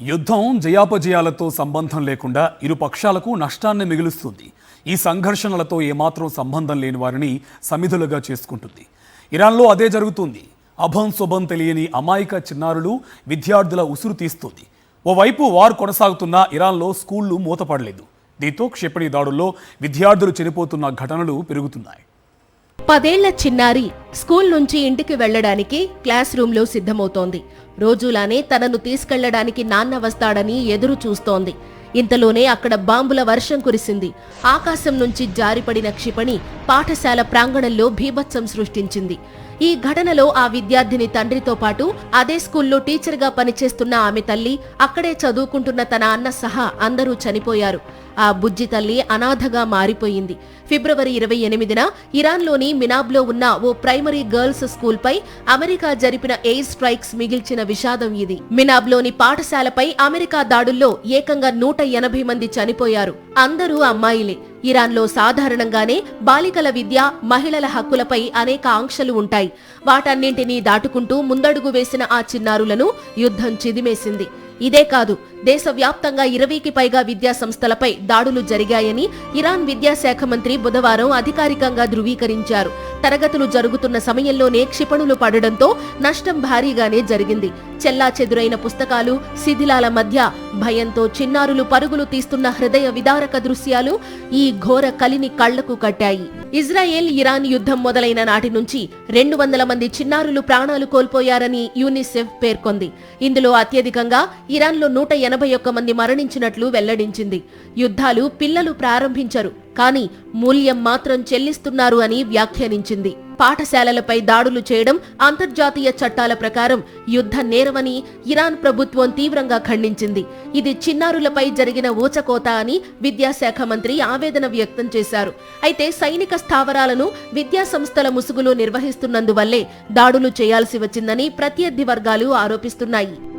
యుద్ధం జయాపజయాలతో సంబంధం లేకుండా ఇరు పక్షాలకు నష్టాన్ని మిగులుస్తుంది. ఈ సంఘర్షణలతో ఏమాత్రం సంబంధం లేని వారిని సమిధులుగా చేసుకుంటుంది. ఇరాన్లో అదే జరుగుతుంది. అభం శుభం తెలియని అమాయక చిన్నారులు, విద్యార్థుల ఉసురు తీస్తుంది. ఓవైపు వారు కొనసాగుతున్న ఇరాన్లో స్కూళ్లు మూతపడలేదు. దీంతో క్షిపణి దాడుల్లో విద్యార్థులు చనిపోతున్న ఘటనలు పెరుగుతున్నాయి. 10 ఏళ్ల చిన్నారి స్కూల్ నుంచి ఇంటికి వెళ్లడానికి క్లాస్ రూంలో సిద్ధమవుతోంది. రోజులానే తనను తీసుకెళ్లడానికి నాన్న వస్తాడని ఎదురు చూస్తోంది. ఇంతలోనే అక్కడ బాంబుల వర్షం కురిసింది. ఆకాశం నుంచి జారిపడిన క్షిపణి పాఠశాల ప్రాంగణంలో భీభత్సం సృష్టించింది. ఈ ఘటనలో ఆ విద్యార్థిని తండ్రితో పాటు అదే స్కూల్లో టీచర్గా పనిచేస్తున్న ఆమె తల్లి, అక్కడే చదువుకుంటున్న తన అన్న సహా అందరూ చనిపోయారు. ఆ బుజ్జి తల్లి అనాథగా మారిపోయింది. ఫిబ్రవరి 28న ఇరాన్లోని మినాబ్లో ఉన్న ఓ ప్రైమరీ గర్ల్స్ స్కూల్పై అమెరికా జరిపిన ఎయిర్ స్ట్రైక్స్ మిగిల్చిన విషాదం ఇది. మినాబ్లోని పాఠశాలపై అమెరికా దాడుల్లో ఏకంగా 180 మంది చనిపోయారు. అందరూ అమ్మాయిలే. ఇరాన్లో సాధారణంగానే బాలికల విద్య, మహిళల హక్కులపై అనేక ఆంక్షలు ఉంటాయి. వాటన్నింటినీ దాటుకుంటూ ముందడుగు వేసిన ఆ చిన్నారులను యుద్ధం చిదిమేసింది. ఇదే కాదు, దేశవ్యాప్తంగా 20కి పైగా విద్యా సంస్థలపై దాడులు జరిగాయని ఇరాన్ విద్యాశాఖ మంత్రి బుధవారం అధికారికంగా ధృవీకరించారు. తరగతులు జరుగుతున్న సమయంలోనే క్షిపణులు పడడంతో నష్టం భారీగానే జరిగింది. చెల్లాచెదురైన పుస్తకాలు, శిథిలాల మధ్య భయంతో చిన్నారులు పరుగులు తీస్తున్న హృదయ విదారక దృశ్యాలు ఈ ఘోర కలిని కళ్లకు కట్టాయి. ఇజ్రాయెల్ ఇరాన్ యుద్ధం మొదలైన నాటి నుంచి 200 మంది చిన్నారులు ప్రాణాలు కోల్పోయారని యూనిసెఫ్ పేర్కొంది. ఇందులో అత్యధికంగా ఇరాన్లో 181 మంది మరణించినట్లు వెల్లడించింది. యుద్ధాలు పిల్లలు ప్రారంభించరు, కానీ మూల్యం మాత్రం చెల్లిస్తున్నారు అని వ్యాఖ్యానించింది. పాఠశాలలపై దాడులు చేయడం అంతర్జాతీయ చట్టాల ప్రకారం యుద్ధ నేరమని ఇరాన్ ప్రభుత్వం తీవ్రంగా ఖండించింది. ఇది చిన్నారులపై జరిగిన ఊచకోత అని విద్యాశాఖ మంత్రి ఆవేదన వ్యక్తం చేశారు. అయితే సైనిక స్థావరాలను విద్యా సంస్థల ముసుగులో నిర్వహిస్తున్నందువల్లే దాడులు చేయాల్సి వచ్చిందని ప్రత్యర్థి వర్గాలు ఆరోపిస్తున్నాయి.